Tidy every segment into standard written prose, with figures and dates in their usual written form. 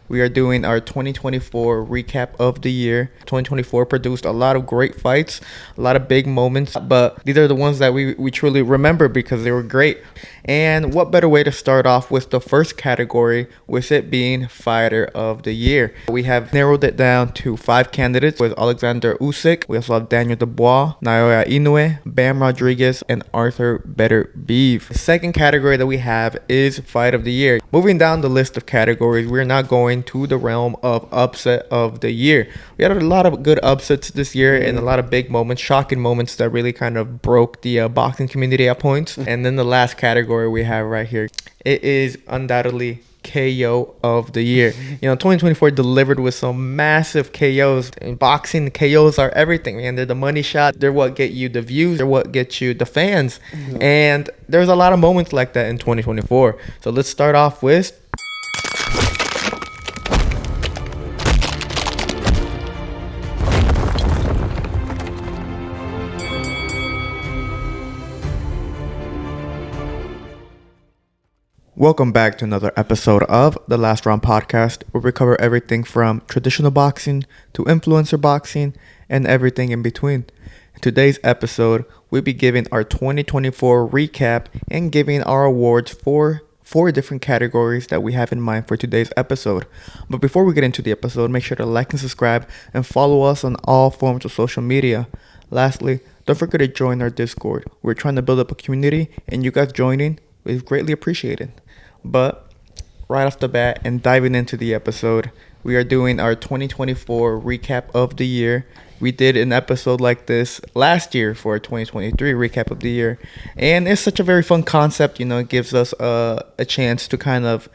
We are doing our 2024 recap of the year. 2024 produced a lot of great fights, a lot of big moments, but these are the ones that we truly remember because they were great. And what better way to start off with the first category, with it being Fighter of the Year? We have narrowed it down to 5 candidates with Alexander Usyk. We also have Daniel Dubois, Naoya Inoue, Bam Rodriguez, and Arthur Beterbiev. The second category that we have is Fight of the Year. Moving down the list of categories, we're now going to the realm of Upset of the Year. We had a lot of good upsets this year and a lot of big moments, shocking moments that really kind of broke the boxing community at points. And then the last category we have right here, it is undoubtedly KO of the year. 2024 delivered with some massive KOs. In boxing, KOs are everything, man. They're the money shot. They're what get you the views. They're what get you the fans. And there's a lot of moments like that in 2024. So let's start off with welcome back to another episode of the Last Round Podcast, where we cover everything from traditional boxing to influencer boxing and everything in between. In today's episode, we'll be giving our 2024 recap and giving our awards for 4 different categories that we have in mind for today's episode. But before we get into the episode, make sure to like and subscribe and follow us on all forms of social media. Lastly, don't forget to join our Discord. We're trying to build up a community, and you guys joining is greatly appreciated. But right off the bat and diving into the episode, we are doing our 2024 recap of the year. We did an episode like this last year for our 2023 recap of the year. And it's such a very fun concept. It gives us a chance to kind of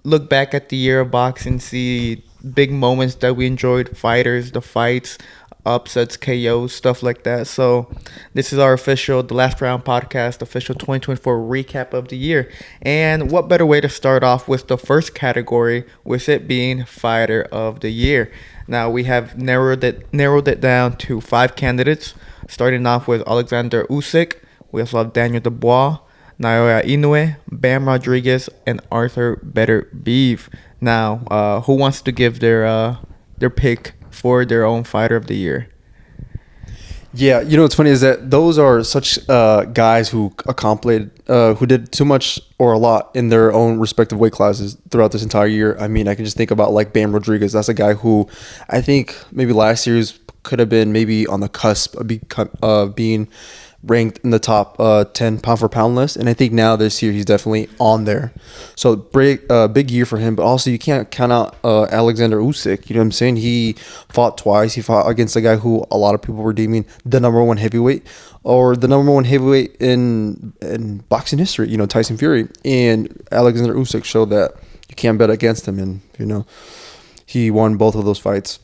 look back at the year of boxing, see big moments that we enjoyed, fighters, the fights, upsets, KOs, stuff like that. So this is our official The Last Round Podcast, official 2024 recap of the year. And what better way to start off with the first category, with it being Fighter of the Year. Now we have narrowed it down to 5 candidates, starting off with Alexander Usyk. We also have Daniel Dubois, Naoya Inoue, Bam Rodriguez, and Arthur Beterbiev. Now, who wants to give their pick for their own Fighter of the Year? Yeah, what's funny is that those are such guys who who did too much or a lot in their own respective weight classes throughout this entire year. I mean, I can just think about like Bam Rodriguez. That's a guy who I think maybe last year's could have been maybe on the cusp of being ranked in the top 10 pound for pound list, and I think now this year he's definitely on there. So big year for him, but also you can't count out Alexander Usyk. You know what I'm saying? He fought twice. He fought against a guy who a lot of people were deeming the number 1 heavyweight or the number 1 heavyweight in boxing history, Tyson Fury. And Alexander Usyk showed that you can't bet against him, and he won both of those fights.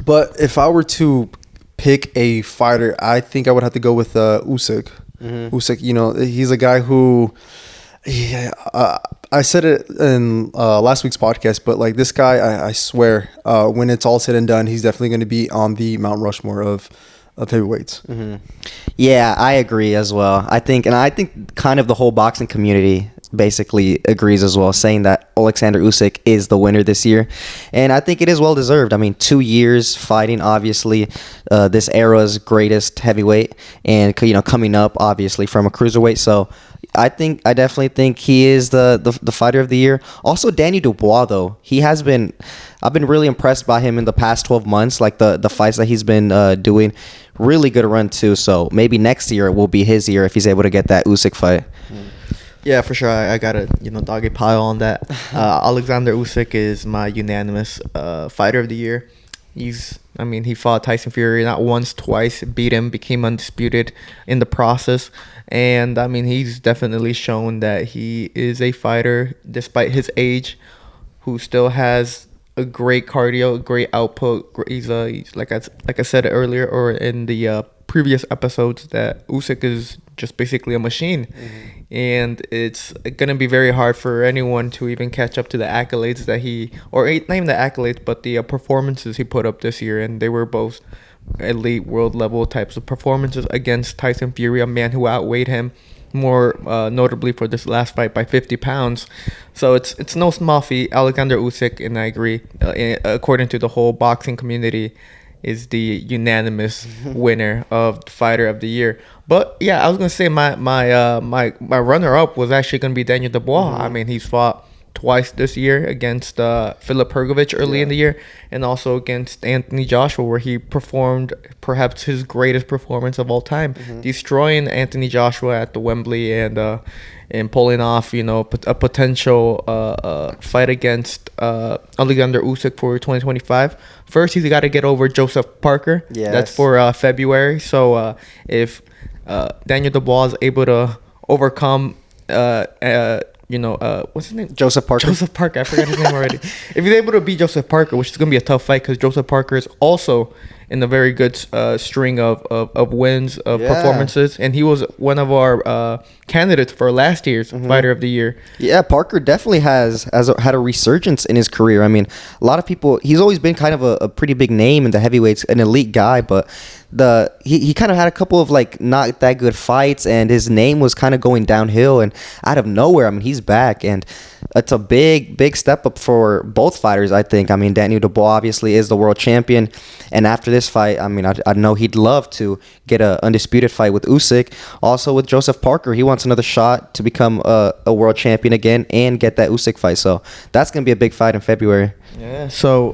But if I were to pick a fighter, I think I would have to go with Usyk. Usyk, he's a guy who, I said it in last week's podcast, but like this guy, I swear, when it's all said and done, he's definitely going to be on the Mount Rushmore of heavyweights. Yeah, I agree as well. I think kind of the whole boxing community basically agrees as well, saying that Alexander Usyk is the winner this year, and I think it is well deserved. I mean, 2 years fighting, obviously, this era's greatest heavyweight, and coming up obviously from a cruiserweight. So I definitely think he is the fighter of the year. Also, Danny Dubois, though, I've been really impressed by him in the past 12 months, like the fights that he's been doing. Really good run too. So maybe next year will be his year if he's able to get that Usyk fight. Yeah, for sure. I got a doggy pile on that. Alexander Usyk is my unanimous Fighter of the Year. He fought Tyson Fury not once, twice, beat him, became undisputed in the process. And he's definitely shown that he is a fighter, despite his age, who still has a great cardio, a great output. He's like I said earlier, or in the previous episodes, that Usyk is just basically a machine. And it's gonna be very hard for anyone to even catch up to the accolades that not even the accolades, but the performances he put up this year, and they were both elite world level types of performances against Tyson Fury, a man who outweighed him more notably for this last fight by 50 pounds. So it's no small feat. Alexander Usyk, and I agree, according to the whole boxing community, is the unanimous winner of Fighter of the Year. But yeah, I was gonna say my runner up was actually gonna be Daniel Dubois. I mean, he's fought twice this year against Filip Hrgovic early in the year, and also against Anthony Joshua, where he performed perhaps his greatest performance of all time, destroying Anthony Joshua at the Wembley and pulling off, a potential fight against Alexander Usyk for 2025. First, he's got to get over Joseph Parker. Yes. That's for February. So if Daniel Dubois is able to overcome what's his name? Joseph Parker. Joseph Parker. I forgot his name already. If he's able to beat Joseph Parker, which is going to be a tough fight because Joseph Parker is also in a very good string of wins, of performances. And he was one of our candidates for last year's Fighter of the Year. Yeah, Parker definitely has had a resurgence in his career. I mean, a lot of people, he's always been kind of a pretty big name in the heavyweights, an elite guy, but he kind of had a couple of not that good fights, and his name was kind of going downhill, and out of nowhere, I mean, he's back, and it's a big step up for both fighters, I think. I mean, Daniel Dubois obviously is the world champion, and after this fight, I mean, I know he'd love to get an undisputed fight with Usyk. Also with Joseph Parker, he wants another shot to become a world champion again and get that Usyk fight, so that's going to be a big fight in February. Yeah, so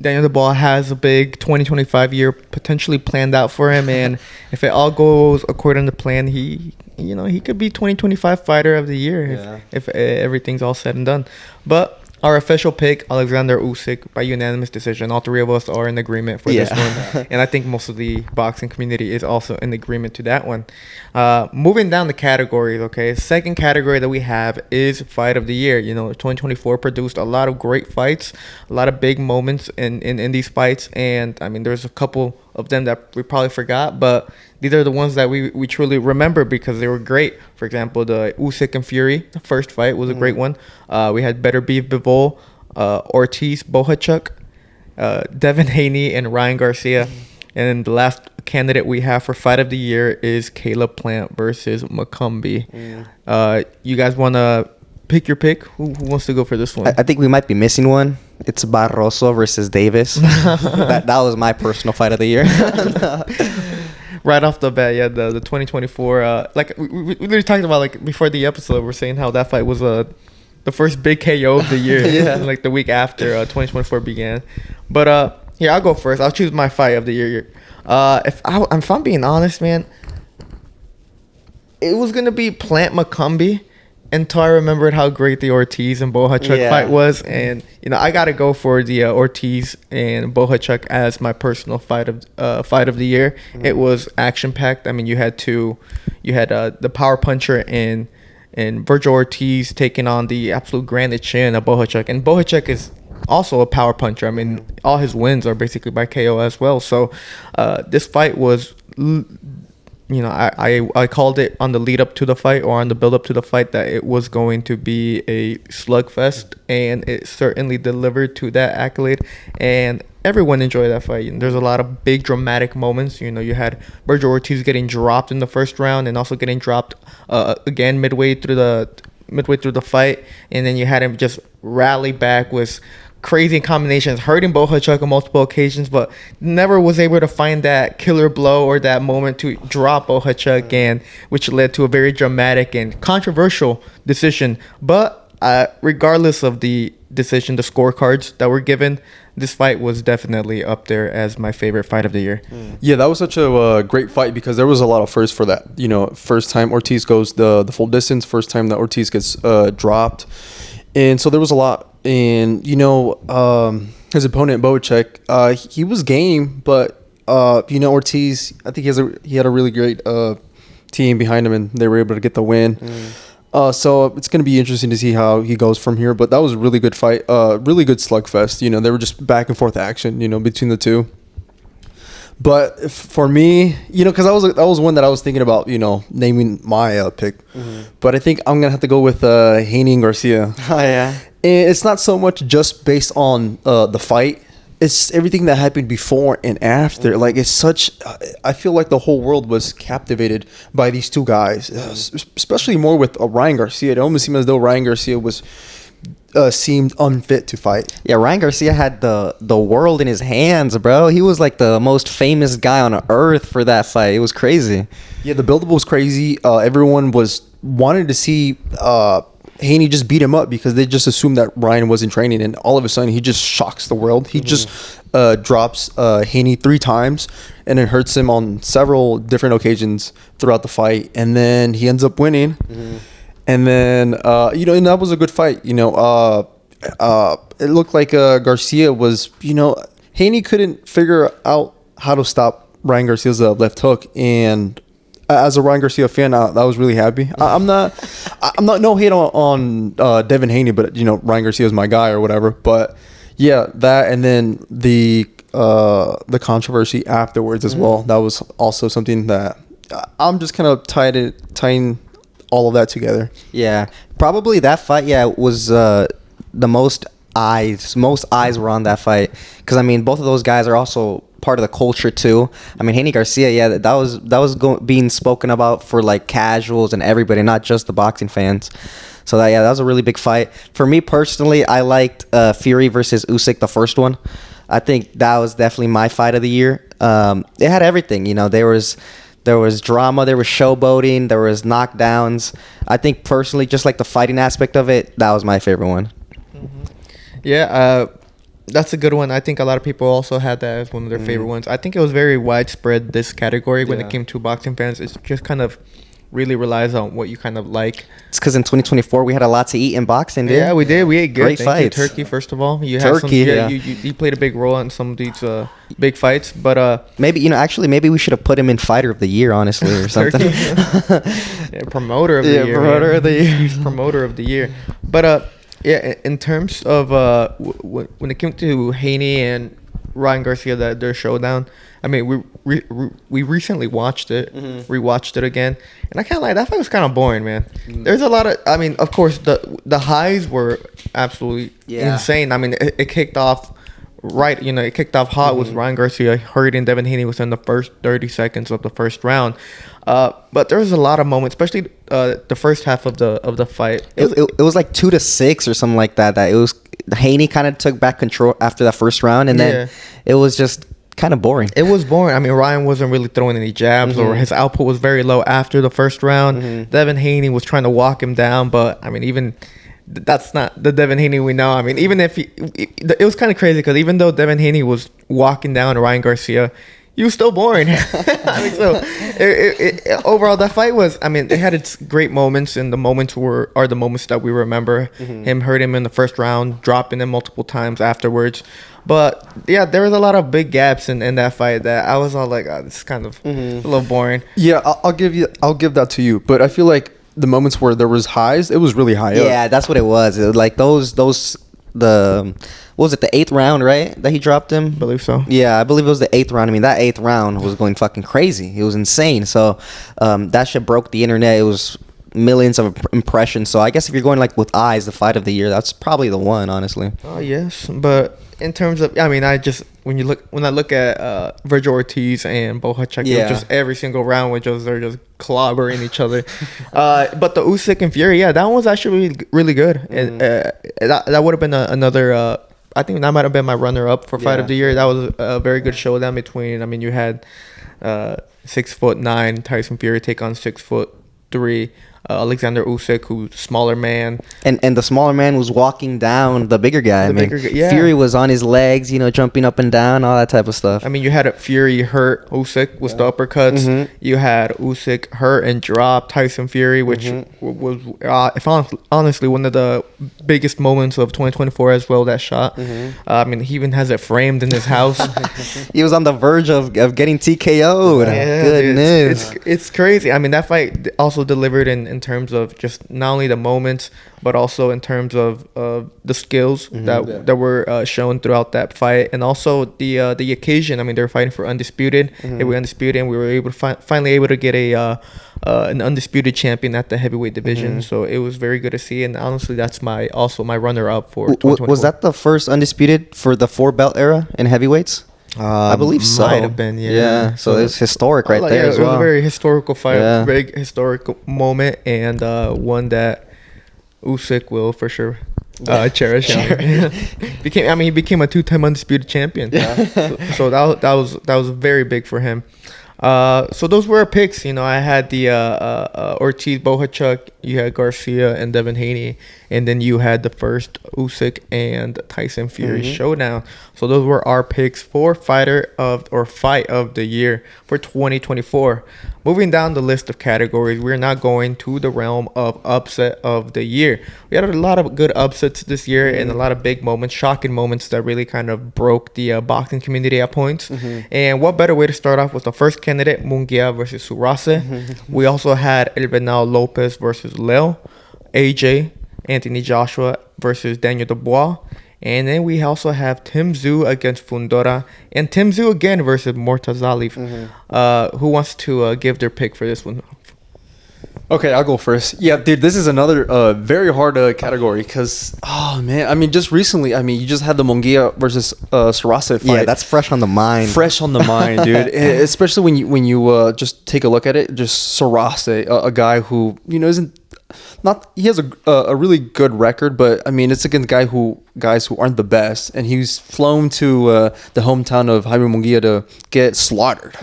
Daniel Dubois has a big 2025 year potentially planned out for him, and if it all goes according to plan, he could be 2025 Fighter of the Year if everything's all said and done. But our official pick, Alexander Usyk, by unanimous decision. All three of us are in agreement for this one, and I think most of the boxing community is also in agreement to that one. Moving down the categories, okay. Second category that we have is Fight of the Year. 2024 produced a lot of great fights, a lot of big moments in these fights, and I mean, there's a couple of them that we probably forgot, but these are the ones that we truly remember because they were great. For example, the Usyk and Fury, the first fight was a great one. We had Better Beef Bivol, Ortiz Bohachuk, Devin Haney, and Ryan Garcia. And the last candidate we have for Fight of the Year is Caleb Plant versus Macombi. You guys want to pick your pick? Who wants to go for this one? I think we might be missing one. It's Barroso versus Davis. that was my personal Fight of the Year. Right off the bat, the 2024. We literally talked about before the episode. We're saying how that fight was the first big KO of the year. The week after 2024 began. But here, I'll go first. I'll choose my Fight of the Year. If I'm being honest, man, it was gonna be Plant Macombi until I remembered how great the Ortiz and Bohachuk fight was, and I gotta go for the Ortiz and Bohachuk as my personal fight of the year. It was action packed. I mean, you had the power puncher and Virgil Ortiz taking on the absolute granite chin of Bohachuk, and Bohachuk is also a power puncher. I mean, all his wins are basically by KO as well. So this fight was. I called it on the lead up to the fight or on the build up to the fight that it was going to be a slugfest, and it certainly delivered to that accolade, and everyone enjoyed that fight. There's a lot of big dramatic moments. You had Virgil Ortiz getting dropped in the first round and also getting dropped again midway through the fight, and then you had him just rally back with crazy combinations, hurting Bohachuk on multiple occasions, but never was able to find that killer blow or that moment to drop Bohachuk, and which led to a very dramatic and controversial decision. But regardless of the decision, the scorecards that were given, this fight was definitely up there as my favorite Fight of the Year. Yeah, that was such a great fight because there was a lot of firsts for that. First time Ortiz goes the full distance, first time that Ortiz gets dropped. And so there was a lot. And, his opponent, Bohachuk, he was game, but, Ortiz, I think he had a really great team behind him, and they were able to get the win. So it's going to be interesting to see how he goes from here. But that was a really good fight, really good slugfest. They were just back and forth action, between the two. But for me, because that was one that I was thinking about, naming my pick. But I think I'm gonna have to go with Haney and Garcia. Oh yeah. And it's not so much just based on the fight, it's everything that happened before and after. Like, it's such. I feel like the whole world was captivated by these two guys, especially more with Ryan Garcia. It almost seemed as though Ryan Garcia was seemed unfit to fight. Yeah, Ryan Garcia had the world in his hands, bro. He was like the most famous guy on earth for that fight. It was crazy. Yeah, the build-up was crazy. Everyone was wanted to see Haney just beat him up because they just assumed that Ryan wasn't training, and all of a sudden he just shocks the world. He just drops Haney 3 times and it hurts him on several different occasions throughout the fight, and then he ends up winning. And then and that was a good fight. It looked like Garcia was, Haney couldn't figure out how to stop Ryan Garcia's left hook, and as a Ryan Garcia fan, I was really happy. I'm not no hate on Devin Haney, but Ryan Garcia is my guy or whatever. But yeah, that, and then the controversy afterwards as well. That was also something that I'm just kind of tying all of that together. Yeah, probably that fight. Yeah, was the most eyes were on that fight, because I mean both of those guys are also part of the culture too. I mean, Haney Garcia, yeah, that was being spoken about for like casuals and everybody, not just the boxing fans. So that was a really big fight. For me personally, I liked Fury versus Usyk, the first one. I think that was definitely my fight of the year. It had everything, there was drama, there was showboating, there was knockdowns. I think personally, just like the fighting aspect of it, that was my favorite one. Yeah, that's a good one. I think a lot of people also had that as one of their favorite ones. I think it was very widespread, this category, when it came to boxing fans. It just kind of really relies on what you kind of like. It's because in 2024 we had a lot to eat in boxing, dude. Yeah, we did. We ate good. Great Thank fights. you, Turkey, first of all. You Turkey, had you played a big role in some of these big fights. But maybe maybe we should have put him in Fighter of the Year, honestly, or something. Promoter of the year. Promoter of the year. Promoter of the year. But yeah, in terms of when it came to Haney and Ryan Garcia, their showdown, I mean, we recently watched it, rewatched it again, and I can't lie, that fight was kind of boring, man. There's a lot of, I mean, of course, the highs were absolutely insane. I mean, it kicked off right, it kicked off hot with Ryan Garcia hurting Devin Haney within the first 30 seconds of the first round. But there was a lot of moments, especially the first half of the fight. It was like 2-6 or something like that. That it was Haney kind of took back control after that first round, and then it was just kind of boring. It was boring. I mean, Ryan wasn't really throwing any jabs, or his output was very low after the first round. Devin Haney was trying to walk him down, but I mean, even that's not the Devin Haney we know. I mean, even if it was kind of crazy, because even though Devin Haney was walking down Ryan Garcia, he was still boring. I mean, so overall, that fight was, I mean, it had its great moments, and the moments are the moments that we remember. Him hurt him in the first round, dropping him multiple times afterwards. But yeah, there was a lot of big gaps in that fight that I was all like, oh, this is kind of a little boring. Yeah, I'll give that to you. But I feel like the moments where there was highs, it was really high up. Yeah, that's what it was. It was like what was it, the 8th round, right, that he dropped him? I believe so. Yeah, I believe it was the 8th round. I mean, that 8th round was going fucking crazy. It was insane. So that shit broke the internet. It was millions of impressions. So I guess if you're going like with eyes, the fight of the year, that's probably the one, honestly. Oh yes, but in terms of, I mean, when I look at Vergil Ortiz and Bohachek, just every single round they're just clobbering each other. But the Usyk and Fury, that one was actually really good. And that would have been another. I think that might have been my runner-up for fight of the year. That was a very good showdown between. I mean, you had 6'9" Tyson Fury take on 6'3" Alexander Usyk, who's a smaller man. And the smaller man was walking down the bigger guy. Fury was on his legs, jumping up and down, all that type of stuff. I mean, you had Fury hurt Usyk with the uppercuts. You had Usyk hurt and drop Tyson Fury, which was, honestly, one of the biggest moments of 2024 as well, that shot. I mean, he even has it framed in his house. He was on the verge of getting TKO'd. Yeah, Goodness. It's crazy. I mean, that fight also delivered in in terms of just not only the moments, but also in terms of the skills that were shown throughout that fight, and also the occasion. I mean, they were fighting for undisputed. They were undisputed, and we were able to finally able to get an undisputed champion at the heavyweight division. So it was very good to see, and honestly, that's my runner up for 2024. Was that the first undisputed for the 4-belt era in heavyweights? I believe so. Might have been, yeah. Yeah, so it's historic right there as It was well. a very historical fight, Yeah. very historical moment, and one that Usyk will for sure cherish. He became a 2-time undisputed champion. So that was very big for him. So those were our picks. I had the Ortiz Bohachuk, you had Garcia and Devin Haney, and then you had the first Usyk and Tyson Fury showdown. So those were our picks for fight of the year for 2024. Moving down the list of categories, we're not going to the realm of upset of the year. We had a lot of good upsets this year and a lot of big moments, shocking moments that really kind of broke the boxing community at points. And what better way to start off with the first candidate, Munguia versus Surase. We also had El Venado Lopez versus Leo, AJ, Anthony Joshua versus Daniel Dubois. And then we also have Tim Tszyu against Fundora, and Tim Tszyu again versus Mortazali. Who wants to give their pick for this one? Okay, I'll go first. Yeah, dude, this is another very hard category because, oh, man. I mean, just recently, you just had the Munguia versus Surase fight. Yeah, that's fresh on the mind. Fresh on the mind, dude. Especially when you just take a look at it, just Surase, a guy who, isn't... he has a really good record, but it's against guys who aren't the best, and he's flown to the hometown of Jaime Munguia to get slaughtered,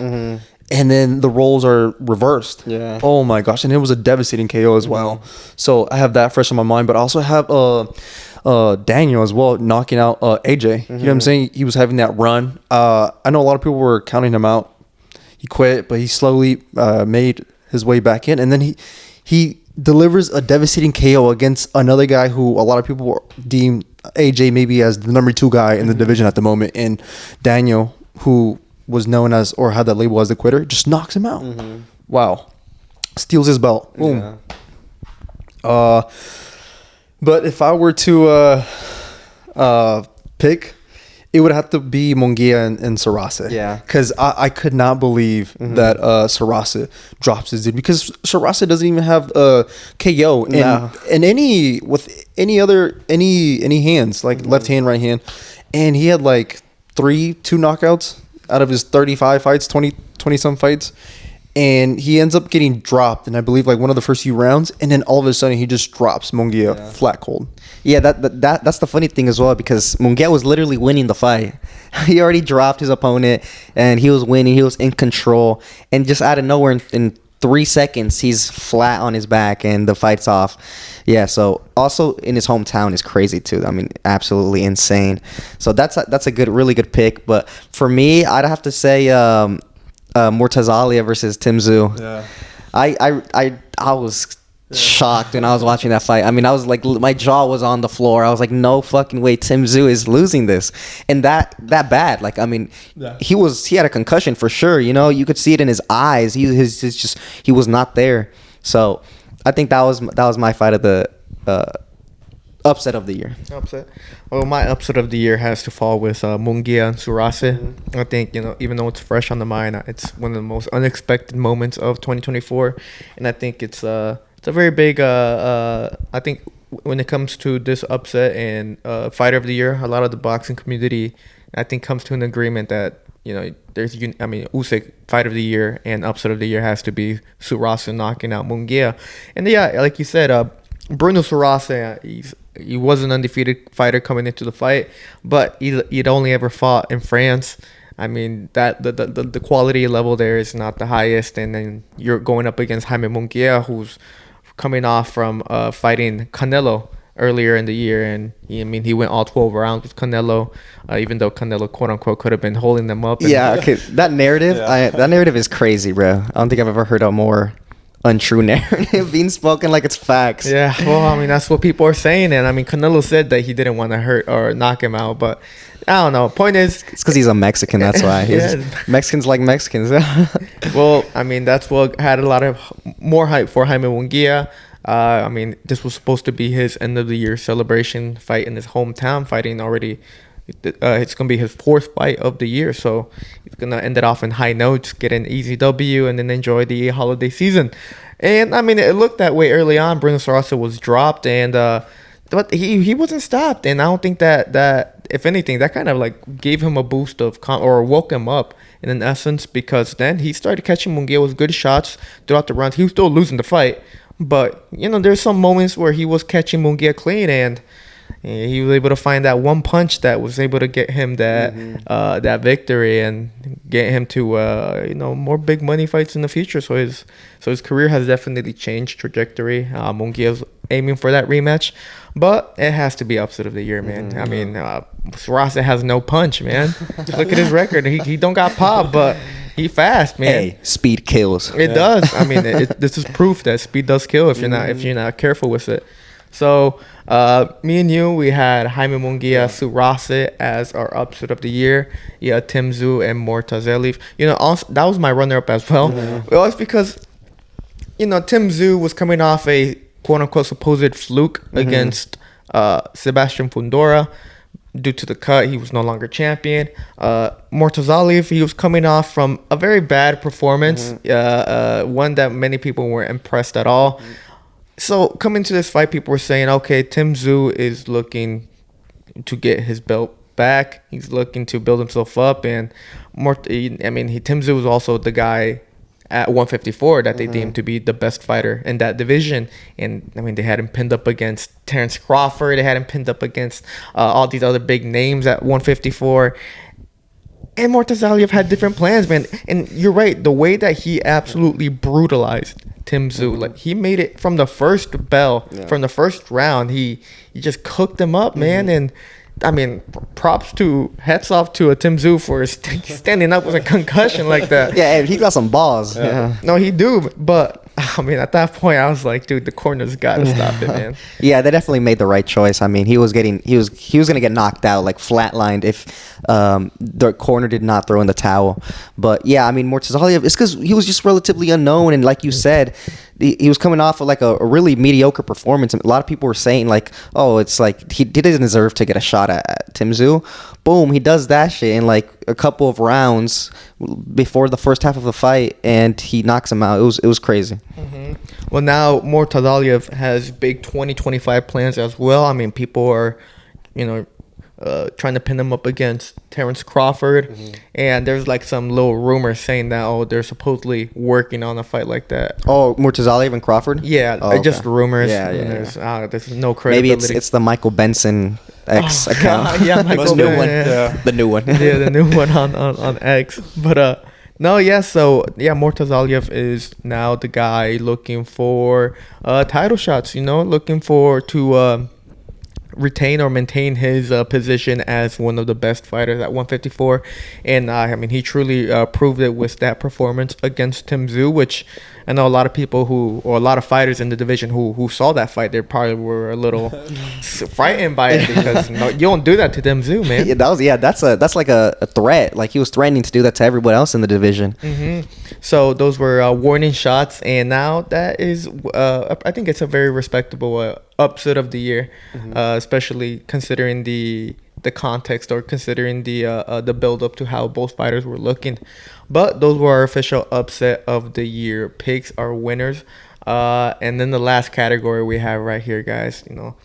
and then the roles are reversed. Yeah. Oh my gosh, and it was a devastating KO as well. So I have that fresh on my mind, but I also have Daniel as well knocking out AJ. You know what I'm saying? He was having that run. I know a lot of people were counting him out. He quit, but he slowly made his way back in, and then he delivers a devastating KO against another guy who a lot of people deem AJ maybe as the number 2 guy in the division at the moment, and Daniel, who was known as or had that label as the quitter, just knocks him out. Wow. Steals his belt. Boom. Yeah. But if I were to pick, it would have to be Munguia and Surase. Yeah. Because I could not believe that Surase drops his dude. Because Surase doesn't even have a KO in any hands, like left hand, right hand. And he had like 2 knockouts out of his 35 fights, 20 some fights. And he ends up getting dropped in, I believe, like one of the first few rounds, and then all of a sudden he just drops Munguia flat cold. Yeah, that's the funny thing as well, because Munguia was literally winning the fight. He already dropped his opponent, and he was winning. He was in control, and just out of nowhere, in 3 seconds, he's flat on his back, and the fight's off. Yeah, so also in his hometown is crazy too. Absolutely insane. So that's a really good pick. But for me, I'd have to say Mortazalia versus Tim Tszyu. Yeah. I was shocked when I was watching that fight. I was like, my jaw was on the floor. I was like, no fucking way, Tim Tszyu is losing this, and that bad. He had a concussion for sure. You could see it in his eyes. He was not there. So I think that was my fight of the upset of the year. Well, my upset of the year has to fall with Munguia and Surase. I think, even though it's fresh on the mind, it's one of the most unexpected moments of 2024, and I think it's a very big. I think when it comes to this upset and fighter of the year, a lot of the boxing community, I think, comes to an agreement that Usyk fight of the year and upset of the year has to be Surase knocking out Munguia, and like you said, Bruno Surase, he was an undefeated fighter coming into the fight, but he'd only ever fought in France. That the quality level there is not the highest, and then you're going up against Jaime Munguia, who's coming off from fighting Canelo earlier in the year, and he went all 12 rounds with Canelo, even though Canelo, quote unquote, could have been holding them up. Yeah, okay, that narrative, that narrative is crazy, bro. I don't think I've ever heard a more untrue narrative being spoken like it's facts. Yeah, well, I mean, that's what people are saying. And I mean, Canelo said that he didn't want to hurt or knock him out. But I don't know. Point is, It's because he's a Mexican. That's why. Yeah. Mexicans like Mexicans. well, I mean, that's what had a lot of more hype for Jaime Munguia. I mean, this was supposed to be his end of the year celebration fight in his hometown, fighting already. It's going to be his 4th fight of the year. So he's going to end it off in high notes, get an easy W, and then enjoy the holiday season. And, I mean, it looked that way early on. Bruno Sarasa was dropped, and but he wasn't stopped. And I don't think that if anything, that kind of like gave him a boost of or woke him up in essence, because then he started catching Munguia with good shots throughout the rounds. He was still losing the fight, but, you know, there's some moments where he was catching Munguia clean, and he was able to find that one punch that was able to get him that that victory and get him to you know, more big money fights in the future. So his career has definitely changed trajectory. Munguia's aiming for that rematch, but it has to be upset of the year, man. I mean, Sarasa has no punch, man. Look at his record. He don't got pop, but he fast, man. Hey, speed kills. It does. I mean, this is proof that speed does kill if you're not careful with it. So, me and you, we had Jaime Munguia, Sarasa as our upset of the year. Yeah, Tim Tszyu and Mortazeli. You know, also, that was my runner-up as well. Well, it's because, you know, Tim Tszyu was coming off a quote-unquote supposed fluke against Sebastian Fundora. Due to the cut, he was no longer champion. Mortazeli, he was coming off from a very bad performance, one that many people weren't impressed at all. So coming to this fight, people were saying, okay, Tim Tszyu is looking to get his belt back. He's looking to build himself up, and Tim Tszyu was also the guy at 154 that they deemed to be the best fighter in that division. And I mean, they had him pinned up against Terrence Crawford. They had him pinned up against all these other big names at 154. And Mortazeli had different plans, man. And you're right, the way that he absolutely brutalized Tim Tszyu, like he made it from the first bell, from the first round. He just cooked him up, man. And I mean, hats off to a Tim Tszyu for standing up with a concussion like that. Yeah, he got some balls. Yeah. No, he do. But I mean, at that point, I was like, dude, the corner's got to stop it, man. Yeah, they definitely made the right choice. I mean, he was gonna get knocked out, like flatlined, if the corner did not throw in the towel. But yeah, I mean, Mortazeli, it's because he was just relatively unknown, and like you said, he was coming off of like a really mediocre performance. A lot of people were saying like, oh, it's like he doesn't deserve to get a shot at Tim Tszyu. Boom, he does that shit in like a couple of rounds before the first half of the fight, and he knocks him out. It was crazy. Well, now Mortazeli has big 2025 plans as well. I mean, people are, you know, trying to pin him up against Terrence Crawford, and there's like some little rumors saying that they're supposedly working on a fight like that. Oh, Mortazeli and Crawford? Yeah, okay. Just rumors. Yeah. There's no credibility. Maybe it's the Michael Benson X account. Yeah, Michael new Benson. one. Yeah. The new one. Yeah, the new one on X. But Mortazeli is now the guy looking for title shots. You know, looking for to retain or maintain his position as one of the best fighters at 154. And I mean, he truly proved it with that performance against Tim Tszyu, which I know a lot of people or a lot of fighters in the division who saw that fight, they probably were a little frightened by it, because you don't do that to Tim Tszyu, man. Yeah, that's like a threat. Like he was threatening to do that to everyone else in the division. So those were warning shots, and now that is, I think it's a very respectable upset of the year, especially considering the context, or considering the build up to how both fighters were looking. But those were our official upset of the year picks, our winners. And then the last category we have right here, guys, you know,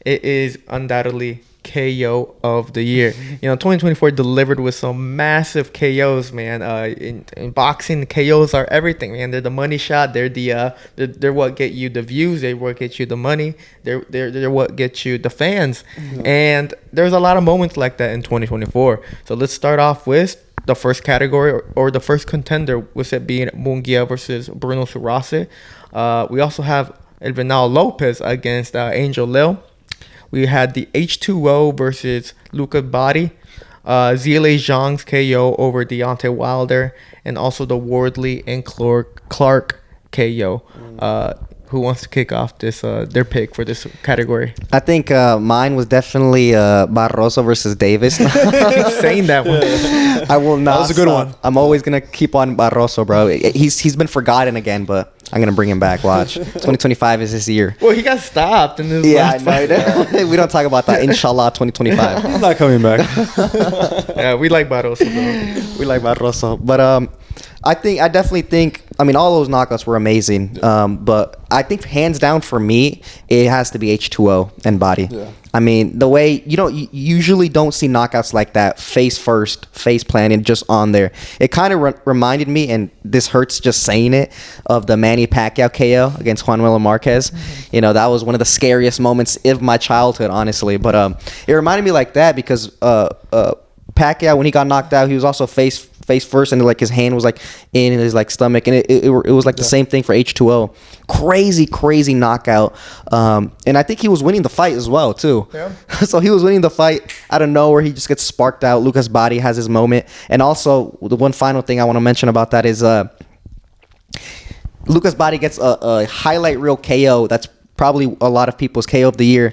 it is undoubtedly KO of the year. You know, 2024 delivered with some massive KOs, man. In boxing, KOs are everything, man. They're the money shot. They're they're what get you the views. They what get you the money. They're what get you the fans. And there's a lot of moments like that in 2024. So let's start off with the first category, or the first contender, with it being Munguia versus Bruno Sarasa. We also have El Venado Lopez against Angel Lil. We had the H2O versus Luca Bahdi, Zhile Zhang's KO over Deontay Wilder, and also the Wardley and Clark KO. Who wants to kick off this their pick for this category? I think mine was definitely Barroso versus Davis. Keep saying that one. I will not. That was a good stop. one. I'm always gonna keep on Barroso, bro. He's been forgotten again, but I'm gonna bring him back. Watch, 2025 is his year. Well, he got stopped in this. Yeah, last I know. We don't talk about that. Inshallah, 2025. He's not coming back. Yeah, we like Barroso, bro. We like Barroso, but I definitely think. I mean, all those knockouts were amazing. But I think hands down for me, it has to be H2O and Bahdi. Yeah. I mean, the way you usually don't see knockouts like that, face first, face planted, just on there. It kind of reminded me, and this hurts just saying it, of the Manny Pacquiao KO against Juan Marquez. Mm-hmm. You know, that was one of the scariest moments of my childhood, honestly. But it reminded me like that because Pacquiao, when he got knocked out, he was also face first, and like his hand was like in his like stomach, and it was like the same thing for H2O. Crazy knockout, and I think he was winning the fight as well too. Yeah. So he was winning the fight out of nowhere. He just gets sparked out. Lucas Bahdi has his moment, and also the one final thing I want to mention about that is Lucas Bahdi gets a highlight reel KO. That's probably a lot of people's KO of the year,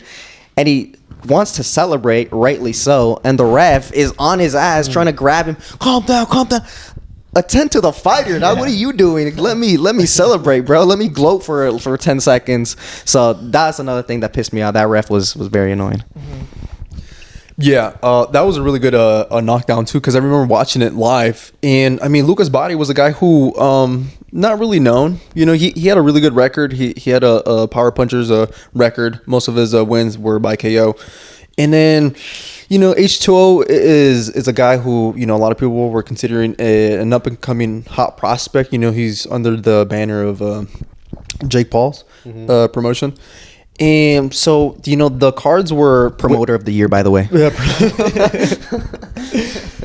and he wants to celebrate, rightly so, and the ref is on his ass trying to grab him. Calm down. Attend to the fighter. Now, what are you doing? Let me celebrate, bro. Let me gloat for 10 seconds. So that's another thing that pissed me off. That ref was very annoying. Yeah, that was a really good knockdown too, because I remember watching it live. And I mean, Lucas Bahdi was a guy who not really known. You know, he had a really good record. He had a power puncher's record. Most of his wins were by KO. And then, you know, H2O is a guy who, you know, a lot of people were considering an up and coming hot prospect. You know, he's under the banner of Jake Paul's promotion. And so, you know, the cards were Promoter of the year, by the way. Yeah.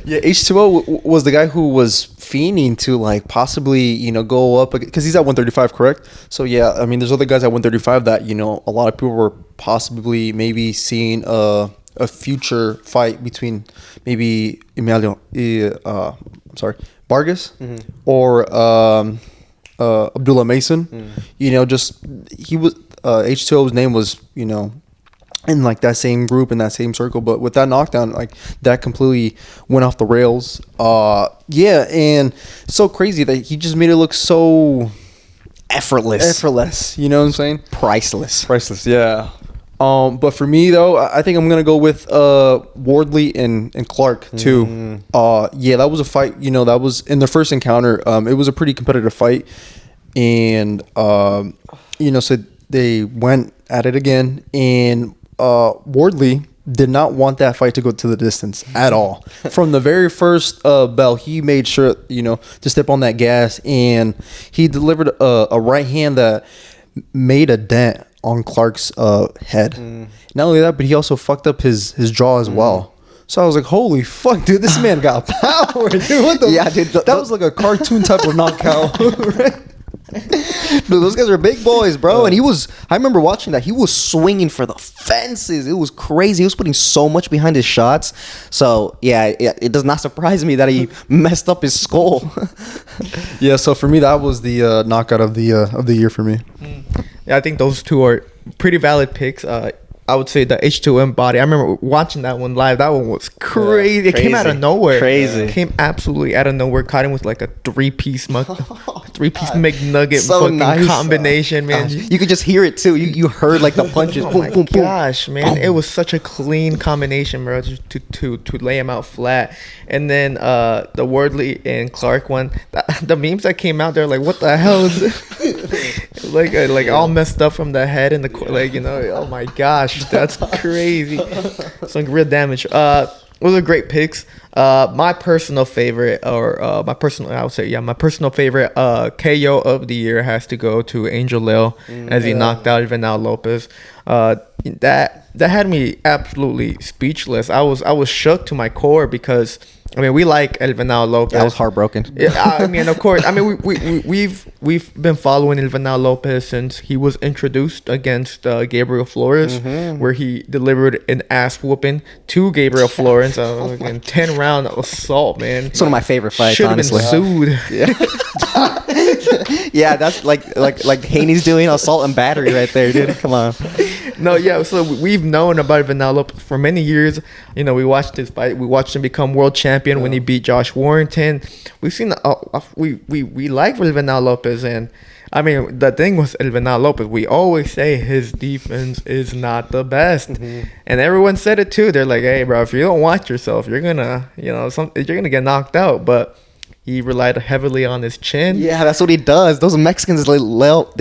Yeah, H2O was the guy who was fiending to like possibly, you know, go up because he's at 135, correct? So yeah, I mean, there's other guys at 135 that, you know, a lot of people were possibly maybe seeing a future fight between maybe Vargas or Abdullah Mason. You know, just he was H2O's name was, you know, in like that same group, in that same circle, but with that knockdown, like that completely went off the rails. Yeah, and so crazy that he just made it look so effortless. You know what I'm saying? Priceless. Yeah. But for me though, I think I'm gonna go with Wardley and Clark too. Yeah, that was a fight. You know, that was in the first encounter. It was a pretty competitive fight, and you know, so they went at it again, and Wardley did not want that fight to go to the distance at all. From the very first bell, he made sure, you know, to step on that gas, and he delivered a right hand that made a dent on Clark's head. Not only that, but he also fucked up his jaw as well. So I was like, holy fuck, dude, this man got power, dude. What the Yeah, dude, that was like a cartoon type of knockout, right? Dude, those guys are big boys, bro. And I remember watching that. He was swinging for the fences. It was crazy. He was putting so much behind his shots. So, yeah, it does not surprise me that he messed up his skull. Yeah, so for me, that was the knockout of the year for me. Yeah, I think those two are pretty valid picks. I would say the H2M Bahdi. I remember watching that one live. That one was crazy. It came out of nowhere. Crazy. It came absolutely out of nowhere. Caught him with like a three-piece McNugget So fucking nice. combination, man. You could just hear it, too. You heard, like, the punches. Oh Boom, my boom, boom. gosh, man! It was such a clean combination, bro, to lay him out flat. And then the Wardley and Clark one, the memes that came out there, like, what the hell is this? like all messed up from the head and the like, you know. Oh my gosh, that's crazy. Some real damage. Those are great picks. My personal favorite, my personal favorite KO of the year has to go to Angel Lil as he knocked out Ivanel Lopez. That had me absolutely speechless. I was shook to my core because I mean we like Ivanel Lopez. I was heartbroken. Yeah, I mean, of course. I mean, we've been following Ivanel Lopez since he was introduced against Gabriel Flores, where he delivered an ass whooping to Gabriel Flores in 10 round assault, man. It's one of my favorite fights, Should have been honestly. sued. Yeah, that's like Haney's doing assault and battery right there, dude. Come on. No, yeah. So we've known about Vanilla for many years. You know, we watched his fight. We watched him become world champion when he beat Josh Warrington. We've seen. We like Vanilla Lopez, and I mean the thing with Vanilla Lopez, we always say his defense is not the best, and everyone said it too. They're like, "Hey, bro, if you don't watch yourself, you're gonna, you're gonna get knocked out." But he relied heavily on his chin. Yeah, that's what he does. Those Mexicans, they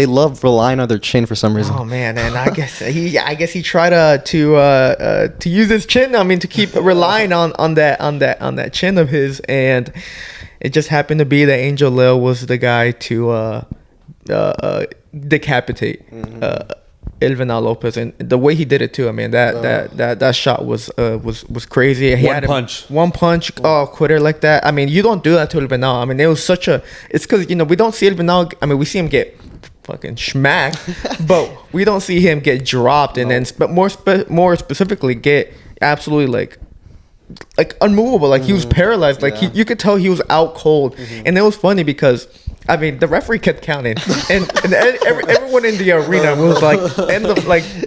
love relying on their chin for some reason. Oh man, and I guess he tried to use his chin. I mean, to keep relying on that chin of his, and it just happened to be that Angel Lil was the guy to decapitate Elvina Lopez, and the way he did it too. I mean, that shot was crazy. He had one punch, quitter like that. I mean, you don't do that to Elvina. I mean, it was such a. It's because we don't see Elvina. I mean, we see him get fucking smacked, but we don't see him get dropped, and then more specifically get absolutely like unmovable. Like he was paralyzed. Like you could tell he was out cold, and it was funny because. I mean, the referee kept counting, and everyone in the arena was like,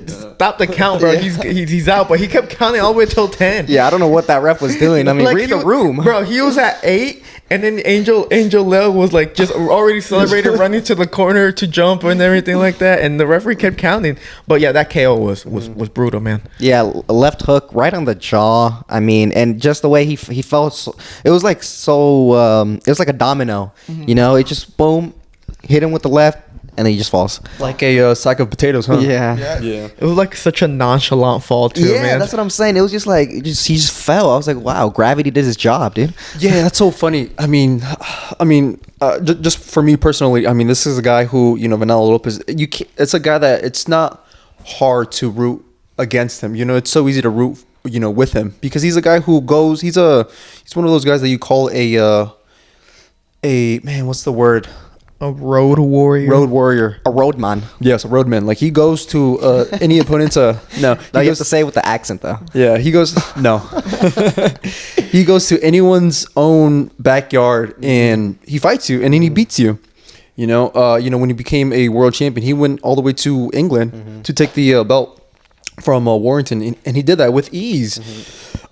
stop the count, bro. He's out, but he kept counting all the way till 10. Yeah, I don't know what that ref was doing. I mean, read the room, bro. He was at 8, and then Angel Lil was like just already celebrated, running to the corner to jump and everything like that, and the referee kept counting. But yeah, that KO was brutal, man. Yeah, left hook right on the jaw. I mean, and just the way he felt, it was like it was like a domino. You know, it just boom, hit him with the left, and then he just falls. Like a sack of potatoes, huh? Yeah. It was like such a nonchalant fall too, man. Yeah, that's what I'm saying. It was just like he just fell. I was like, wow, gravity did his job, dude. Yeah, that's so funny. I mean, just for me personally, I mean, this is a guy who, Vanilla Lopez. It's a guy that it's not hard to root against him. You know, it's so easy to root, with him because he's a guy who goes. He's one of those guys that you call a man. What's the word? A road warrior. Road warrior. A roadman. Yes, a roadman. Like he goes to any opponent's. No, You have to say it with the accent though. Yeah, he goes. No, he goes to anyone's own backyard and he fights you and then he beats you. When he became a world champion, he went all the way to England to take the belt from Warrington, and he did that with ease.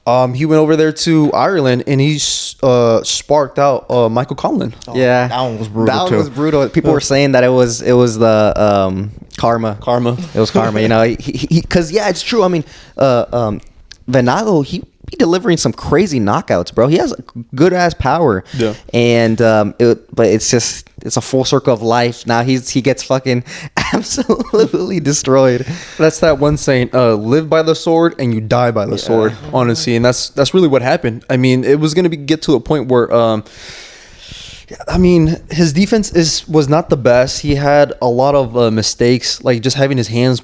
He went over there to Ireland and he sparked out Michael Conlan. Yeah, that one was brutal. That one was brutal. People were saying that it was the karma. It was karma. Because it's true. I mean, Venado, he delivering some crazy knockouts, bro. He has good ass power. Yeah. And but it's a full circle of life. Now he gets fucking absolutely destroyed. That's that one saying, live by the sword and you die by the sword, honestly. And that's really what happened. I mean, it was going to get to a point where his defense was not the best. He had a lot of mistakes, like just having his hands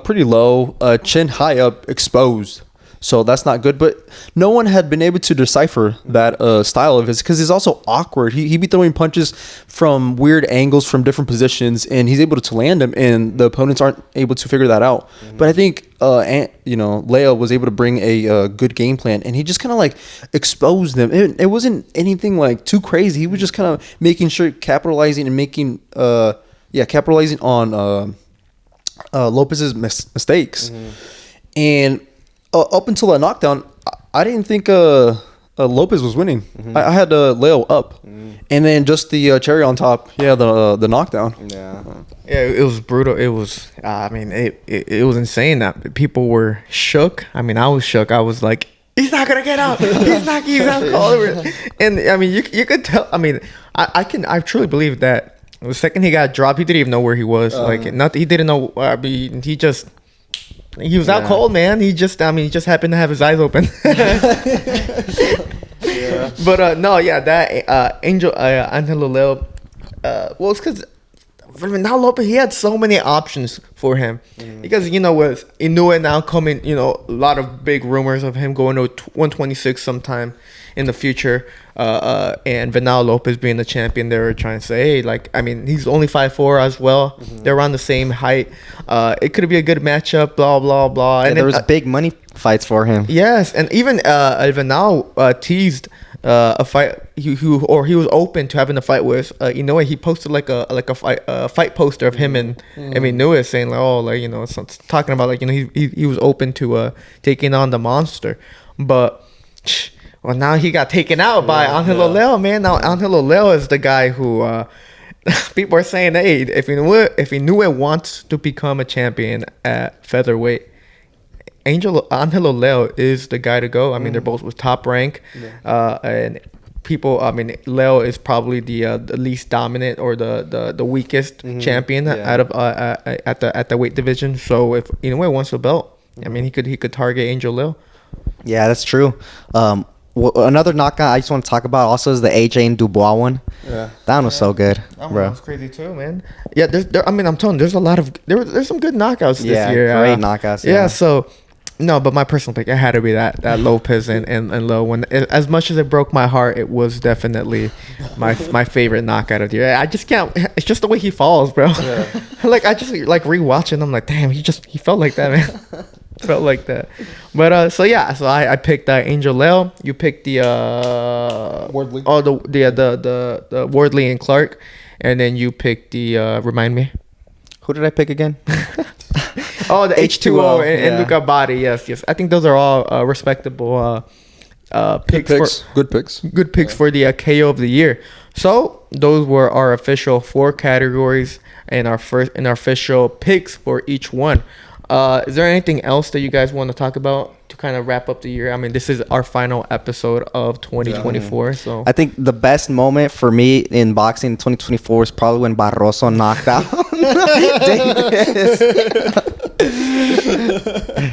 pretty low, chin high up, exposed. So that's not good. But no one had been able to decipher that style of his because he's also awkward. He be throwing punches from weird angles from different positions, and he's able to land them, and the opponents aren't able to figure that out. But I think, Leo was able to bring a good game plan, and he just kind of like exposed them. It wasn't anything like too crazy. He was just kind of making sure, capitalizing on Lopez's mistakes. And up until that knockdown, I didn't think Lopez was winning. I had Leo up, and then just the cherry on top. Yeah, the knockdown. Yeah. Yeah, it was brutal. It was. It was insane that people were shook. I mean, I was shook. I was like, he's not gonna get out. He's not calling. And I mean, you could tell. I mean, I truly believe that the second he got dropped, he didn't even know where he was. He didn't know. I mean, he was out cold, man. He just happened to have his eyes open. But that Angelo Leo, it's because Vinal Lopez, he had so many options for him because with Inoue now coming, a lot of big rumors of him going to 126 sometime in the future, and Vinal Lopez being the champion. They were trying to say, hey, like, I mean, he's only 5'4" as well. They're around the same height. It could be a good matchup. Blah blah blah. Yeah, And there then, was big money fights for him. yes, and even Vinal teased a fight. He was open to having a fight with He posted like a fight poster of him and Inoue saying like, oh, like, talking about, like, he was open to taking on the monster, but well, now he got taken out by Angelo Leo, man. Now Angelo Leo is the guy who people are saying, hey, if Inoue wants to become a champion at featherweight, Angelo Leo is the guy to go. I mean, they're both with top rank, and people. I mean, Leo is probably the least dominant or the weakest champion out of at the weight division. So if Inoue wants the belt, I mean, he could target Angel Leo. Yeah, that's true. Another knockout I just want to talk about also is the AJ and Dubois one. Yeah, that one was so good, bro. That was crazy too, man. Yeah, I'm telling you, there's a lot of there's some good knockouts this year. Great knockouts. Yeah, so. No, but my personal pick, it had to be that Lopez and Lowe one. As much as it broke my heart, it was definitely my favorite knockout of the year. I just can't. It's just the way he falls, bro. Yeah. Like, I just like rewatching. I'm like, damn, he felt like that, man. Felt like that. But so I picked Angel Leo. You picked the Wardley. Oh, the Wardley and Clark, and then you picked the remind me. Who did I pick again? Oh, the H2O and Luca Bahdi. Yes. I think those are all respectable picks. Good picks. Good picks for the KO of the year. So those were our official 4 categories and our official picks for each one. Is there anything else that you guys want to talk about to kind of wrap up the year? I mean, this is our final episode of 2024. So I think the best moment for me in boxing in 2024 is probably when Barroso knocked out Davis.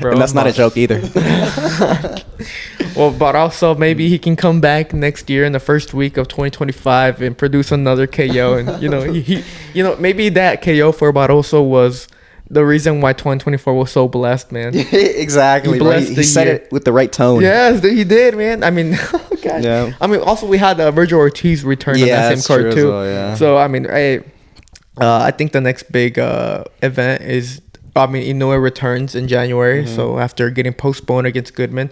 Bro, And that's not a joke either. Well, but also maybe he can come back next year in the first week of 2025 and produce another KO. And he maybe that KO for Barroso was the reason why 2024 was so blessed, man. Exactly. He said it with the right tone. Yes, he did, man. I mean, God. Yeah. I mean, also we had Virgil Ortiz return on that same card too. Well, yeah. So I mean, I think the next big event is, Inoue returns in January. So after getting postponed against Goodman,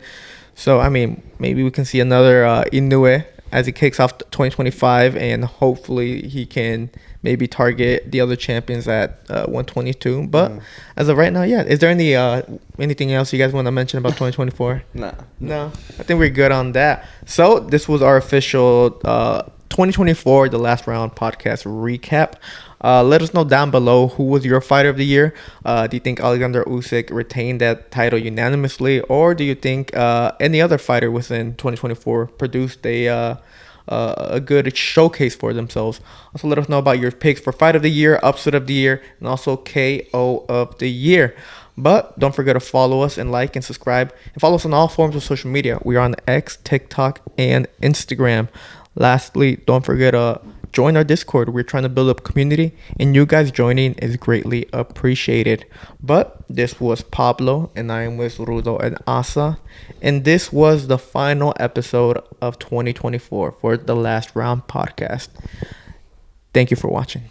so I mean, maybe we can see another Inoue as he kicks off 2025, and hopefully he can maybe target the other champions at 122. But as of right now, is there anything else you guys want to mention about 2024? No, I think we're good on that. So this was our official 2024 The Last Round podcast recap. Let us know down below who was your fighter of the year. Do you think Alexander Usyk retained that title unanimously, or do you think any other fighter within 2024 produced a good showcase for themselves? Also, let us know about your picks for fight of the year, upset of the year, and also KO of the year. But don't forget to follow us and like and subscribe, and follow us on all forms of social media. We are on X, TikTok, and Instagram. Lastly, don't forget to join our Discord. We're trying to build up community, and you guys joining is greatly appreciated. But this was Pablo, and I am with Rudo and Asa, and this was the final episode of 2024 for the Last Round podcast. Thank you for watching.